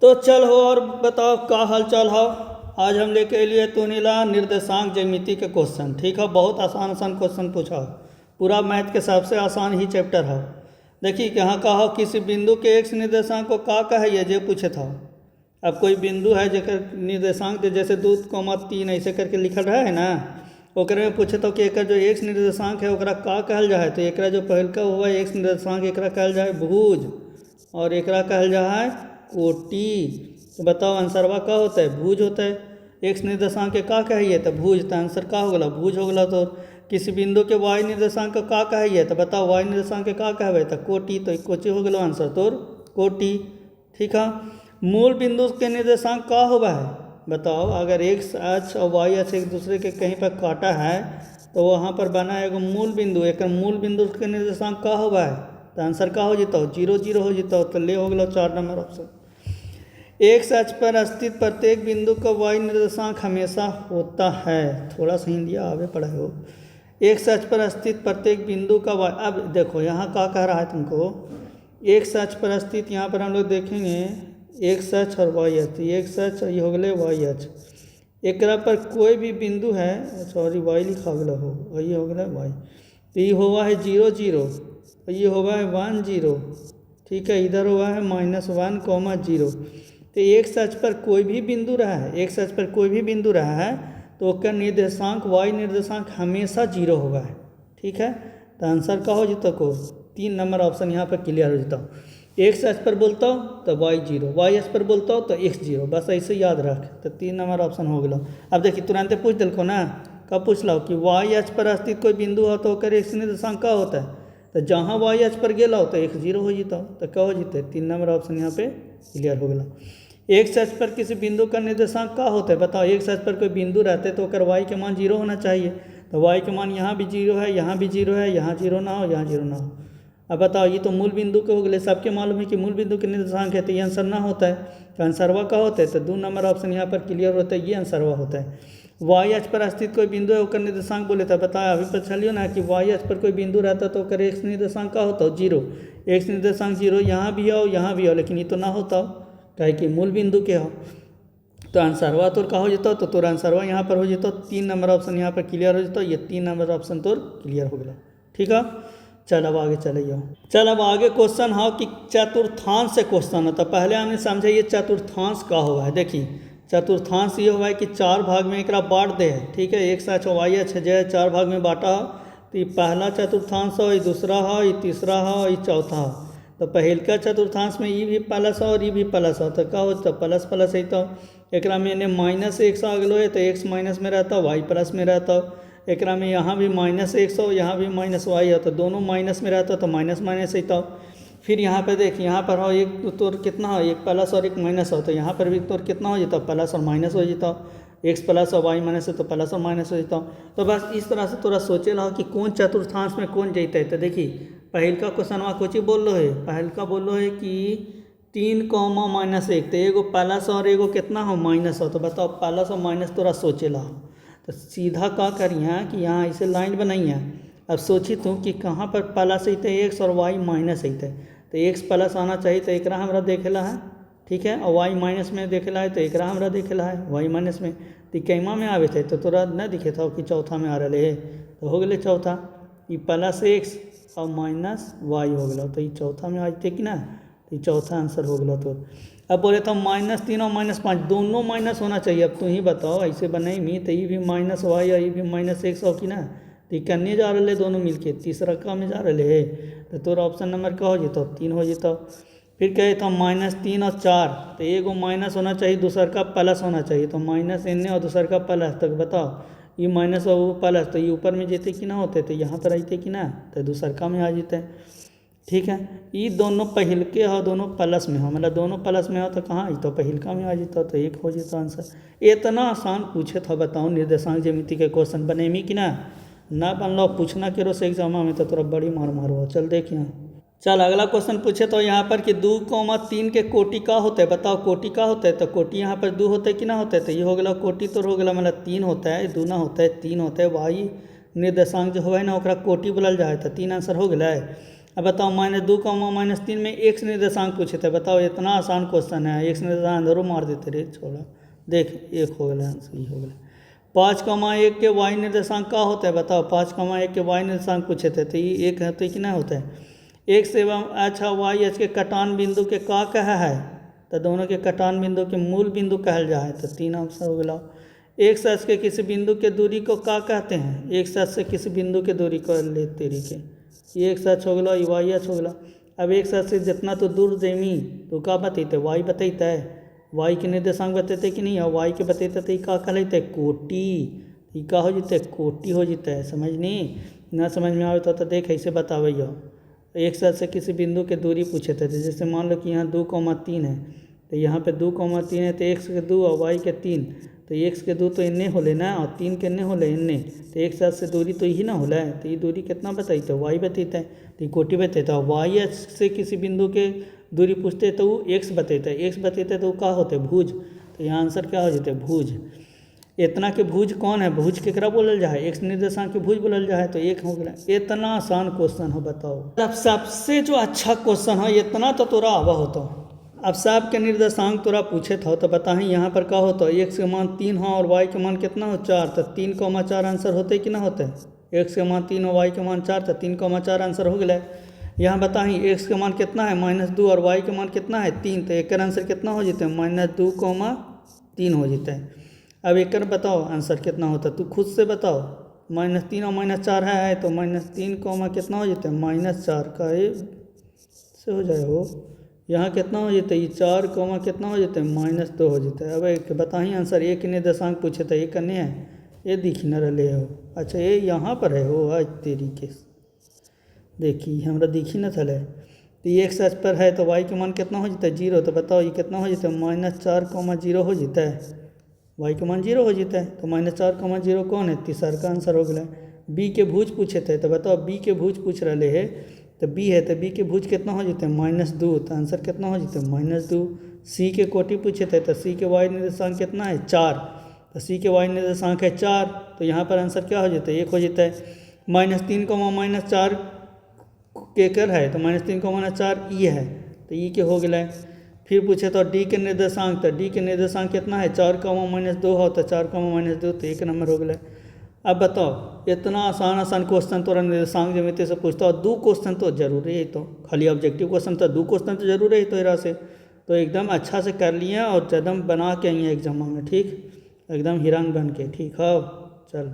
तो चल हो और बताओ का हाल चाल हो। आज हम लेके लिए तुनिला निर्देशांक ज्यामिति के क्वेश्चन। ठीक है, बहुत आसान आसान क्वेश्चन पूछा हो। पूरा मैथ के सबसे आसान ही चैप्टर है। देखिए यहाँ का हो किसी बिंदु के एक्स निर्देशांक को का कहे ये जो पूछे था। अब कोई बिंदु है जेकर निर्देशांक जैसे 2,3 ऐसे करके लिखल रहा है ना, ओकरे में पूछे तो कि एक जो एक्स निर्देशांक है ओकरा का कहल जाए, तो एक जो पहलका हुआ एक्स निर्देशांक एकरा कहल जाए भुज और एकरा कहल जाए कोटि। तो बताओ आंसरवा का होता है भुज होता है। एक्स निर्देशांक के का कहिए तो भुज, तो आंसर का हो गला भुज हो गला। तो किसी बिंदु के वाई निर्देशांक का कहिए तो बताओ वाई निर्देशांक के का कहबे तो कोटि, तो कोचि हो गलो आंसर तोर कोटि। ठीक है, मूल बिंदु के निर्देशांक का होगा है बताओ। अगर एक्स अक्ष और वाई अक्ष एक दूसरे के कहीं पर काटा है तो वहाँ पर बना एगो मूल बिंदु, एक मूल बिंदु के निर्देशांक का होगा है तो आंसर का हो जीता 0 0 हो जीता। तो ले हो गया 4 नंबर ऑप्शन। एक्स अक्ष पर स्थित प्रत्येक बिंदु का वाई निर्देशांक हमेशा होता है। थोड़ा सा हिंदी आगे पढ़े हो। एक्स अक्ष पर स्थित प्रत्येक बिंदु का वाई, अब देखो यहाँ क्या कह रहा है तुमको। एक्स अक्ष पर स्थित, यहाँ पर हम लोग देखेंगे एक्स अक्ष और वाई अक्ष, एक्स अक्ष ये हो गए वाई अक्ष। एकरा पर कोई भी बिंदु है, सॉरी वाई लिखा गया हो और ये हो गया वाई, तो ये हुआ है 0 0 और ये हुआ है 1 0। ठीक है, इधर हुआ है -1, 0। तो एक्स अक्ष पर कोई भी बिंदु रहा है, एक्स अक्ष पर कोई भी बिंदु रहा है तो उसका निर्देशांक वाई निर्देशांक हमेशा 0 होगा है। ठीक है, तो आंसर का हो जीता को 3 नंबर ऑप्शन यहाँ पर क्लियर हो जाता हूँ। एक्स अक्ष पर बोलता हूँ तो वाई 0, वाई अक्ष पर बोलता हूँ तो एक्स 0, बस ऐसे याद रख। तो 3 नंबर ऑप्शन हो गया। अब देखिए तुरंत पूछ दिल को ना, कब पूछ लो कि वाई अक्ष पर स्थित कोई बिंदु हो तो ओकर एक्स निर्देशांक का होता है, तो जहाँ वाई अक्ष पर गेला हो तो एक्स 0 हो जीता। तो क्या हो जीते 3 नंबर ऑप्शन यहाँ पे क्लियर हो गया। एक्स अक्ष पर किसी बिंदु का निर्देशांक का होता है बताओ। एक्स अक्ष पर कोई बिंदु रहते तो ओकर वाई के मान 0 होना चाहिए, तो वाई के मान यहाँ भी 0 है, यहाँ भी 0 है, यहाँ 0 ना हो, यहाँ 0 ना हो। अब बताओ ये तो मूल बिंदु के हो गए, सबके मालूम है कि मूल बिंदु के निर्देशांक है, तो ये आंसर ना होता है। तो आंसरवा का होता है तो 2 नंबर ऑप्शन यहाँ पर क्लियर होता है, ये आंसरवा होता है। वाई अक्ष पर स्थित कोई बिंदु है ओकर निर्देशांक बोले था बताया अभी पर चलियो ना कि वाई अक्ष पर कोई बिंदु रहता तो ओकर एक्स निर्देशांक का होता हो 0। एक्स निर्देशांक 0 यहाँ भी हो यहाँ भी हो, लेकिन ये तो ना होता हो काहे कि मूल बिंदु के हो। तो आंसरवा तोर का हो जाता तो तोर आंसरवा यहाँ पर हो जाता 3 नंबर ऑप्शन यहाँ पर क्लियर हो जाता। ये 3 नंबर ऑप्शन तोर क्लियर हो गया। ठीक है, चल अब आगे चले जाओ। चल अब आगे क्वेश्चन हो कि चतुर्थांश से क्वेश्चन हो। तो पहले हमने समझे ये चतुर्थांश का हुआ है। देखिए चतुर्थांश ये हुआ है कि 4 भाग में एक बांट दे है। ठीक है, एक्स अक्ष वाई अक्ष जो है 4 भाग में बांटा हो, तो ये पहला चतुर्थांश हो, ये दूसरा हो, ये तीसरा हो, ये चौथा हो। तो पहलका चतुर्थांश में ये भी प्लस हो और ये भी प्लस हो, तो क्या हो तो प्लस प्लस है। तो एक में -x आ गलो है तो x माइनस में रहता वाई प्लस में रहता। एक में यहाँ भी -x हो यहाँ भी -y हो, तो दोनों माइनस में रहता तो माइनस माइनस है। तो फिर यहाँ पे देख यहाँ पर हो एक तोर कितना हो, एक प्लस और एक माइनस हो, तो यहाँ पर भी तोर कितना हो जाता प्लस और माइनस हो जाता। एक्स प्लस और वाई माइनस है तो प्लस और माइनस हो जाता। तो बस इस तरह से थोड़ा सोचे लो कि कौन चतुर्थांश में कौन जैते। तो देखिए पहलका क्वेश्चनवा कोची बोल लो है, पहलका बोल लो है कि 3, -1, तो एगो प्लस और एगो कितना हो माइनस हो। तो बताओ प्लस और माइनस थोड़ा सोचे ला। तो सीधा क्या करिए कि यहाँ ऐसे लाइन बनाइए। अब सोची तू कि कहाँ पर प्लस अते एक्स और वाई माइनस अते, तो एक्स प्लस आना चाहिए तो एक हमरा देखेला है। ठीक है, और वाई माइनस में देखेला है तो एक हमरा देखेला है वाई माइनस में। तो कैमा में आवे थे तो तोरा न दिखे था कि चौथा में आ रहे है, तो हो गए चौथा। ये +x और -y हो गया, तो ये चौथा में आ जाते कि ना, तो ये चौथा आंसर हो गया। तो अब बोले तो -3 और -5 दोनों माइनस होना चाहिए। अब तुम ही बताओ ऐसे बनाई मी तो ये भी -y और ये भी -x हो कि ना, तो ये करने जा रहे दोनों मिलके तीसरा का में जा रहे है। तो तोरा ऑप्शन नंबर का हो जाता 3 हो जाता। फिर कहे तो -3 और 4, तो एगो माइनस होना चाहिए दूसर का प्लस होना चाहिए, तो माइनस एने और दूसर का प्लस। तक बताओ ये माइनस और वो प्लस, तो ये ऊपर में जेते कि ना होते, तो यहाँ पर आते कि ना, तो दूसर का में आ जाते। ठीक है, ये दोनों पहिलके हो दोनों प्लस में हो, मतलब दोनों प्लस में हो तो कहाँ तो पहिलका में आ जाता, तो एक हो जाता आंसर। इतना आसान पूछे था बताओ निर्देशांक ज्यामिति के क्वेश्चन बनेमी कि ना बनलो पूछना करो से एग्जाम में तो तोरा बड़ी मार मारो। चल देख यहाँ। चल अगला क्वेश्चन पूछे तो यहाँ पर कि 2,3 के कोटि का होता है बताओ। कोटि का होता है तो कोटि यहाँ पर 2 होता है कि ना होता है, तो ये हो गया कोटि तो हो गया मतलब 3 होता है, 2 ना होता है 3 होता है। वाई निर्देशांक जो है ना ओकरा कोटि बोलल जाए, तो 3 आंसर हो गया। अब बताओ -2, -3 में एक्स निर्देशांक पूछे थे। बताओ इतना आसान क्वेश्चन है, एक्स निर्देशांक अंदर मार देते रे छोड़ा। देख एक हो गया, आंसर हो गया। 5,1 के वाई निर्देशांक का होता है। बताओ 5,1 के वाई निर्देशांक पूछे थे, तो ये एक है तो कितना होता है एक्स एवं अच्छा वाई एच के कटान बिंदु के का कहा है, तो दोनों के कटान बिंदु के मूल बिंदु कहल जा है, तो 3 आंसर हो गया। एक्स एच के किसी बिंदु के दूरी को का कहते हैं, एक्स एच से किसी बिंदु के दूरी को ले तेरी के, ये एक्स एच हो गया, ये वाई एच हो गया। अब एक्स एच से जितना तो दूर जेमी तो का बतेते वाई बतेता है, वाई के निर्देशांक बतेते कि नहीं, और वाई के बतेते तो का कहते कोटि, ये का हो जते कोटि हो जते है। समझ नहीं ना समझ में आवे तो देख ऐसे बतावैयो। एक साथ से किसी बिंदु के दूरी पूछे थे, जैसे मान लो कि यहाँ 2,3 है, तो यहाँ पे 2,3 है, तो एक्स के 2 और वाई के 3, तो एक्स के 2 तो इन्ने होले ना, और 3 के इन्ने होले इन्ने, तो एक साथ से दूरी तो यही ना होला है, तो ये दूरी कितना बताइए वाई बताता है, तो ये कोटि बताता है। वाई से किसी बिंदु के दूरी पूछते तो वो एक्स बताता है, एक्स बताते तो वो क्या होते भुज, तो यहाँ आंसर क्या हो जाते भुज। इतना के भुज कौन है, भुज केकरा बोलल जा है, एक्स निर्देशांक के भुज बोलल जा है, तो एक हो गया। इतना आसान क्वेश्चन है बताओ। अब सबसे जो अच्छा क्वेश्चन है, इतना तो तोरा आवा होता। अब सब के निर्देशांक तोरा पूछे था, तो बता यहाँ पर क्या होता है, एक्स के मान 3 हो और वाई के मान कितना हो 4, तो 3,4 आंसर होते कि ना होते, एक्स के मान 3 और वाई के मान 4, तो 3,4 आंसर हो गया। यहाँ बताही एक्स के मान कितना है -2 और वाई के मान कितना है 3, तो एक आंसर कितना हो जाते हैं -2,3 हो जाता है। अब एक बताओ आंसर कितना होता है, तू खुद से बताओ। -3 और -4 है, तो -3, कितना हो जाता है -4 का ये से हो जाए हो, यहाँ कितना हो जाता है ये 4, कितना हो जाता है -2 हो जाता है। अब एक बताही आंसर, एक निर्देशांक पूछे थे, ये कन्ने है, ये दिख न रहे हो, अच्छा ये यहाँ पर है हो, आज तरीके से देखी हमरा दिखी न थले, तो ये एक्स पर है, तो वाई के मान कितना हो जाता है 0, तो बताओ ये कितना हो जाता है -4,0 हो जाता है, वाई के मान 0 हो जाता है, तो -4,0 कौन है, तीसरा का आंसर हो गया। बी के भुज पूछे थे, तो बताओ बी के भुज पूछ रहे है, तो बी है, तो बी के भुज कितना हो जाते हैं -2, तो आंसर कितना हो जाता है -2। सी के कोटि पूछे थे, तो सी के वाई निर्देशांक कितना है 4, तो सी के वाई निर्देशांक है 4, तो यहाँ पर आंसर क्या हो जाता है 1 हो जाता है। -3, -4 केकर है, तो -3, -4 ई है, तो ई के हो गया। फिर पूछे तो डी के निर्देशांक, तो डी के निर्देशांक कितना है 4, -2 हो, तो 4, -2, तो 1 नंबर हो गया। अब बताओ इतना आसान क्वेश्चन तोरा निर्देशांक ज्यामिति से पूछता हो, 2 क्वेश्चन तो जरूरी है, तो खाली ऑब्जेक्टिव क्वेश्चन तो 2 क्वेश्चन तो जरूरी है तो से, तो एकदम अच्छा से कर लिए और एकदम बना के आई है एग्जाम में, ठीक एकदम हिरन बन के, ठीक है चल।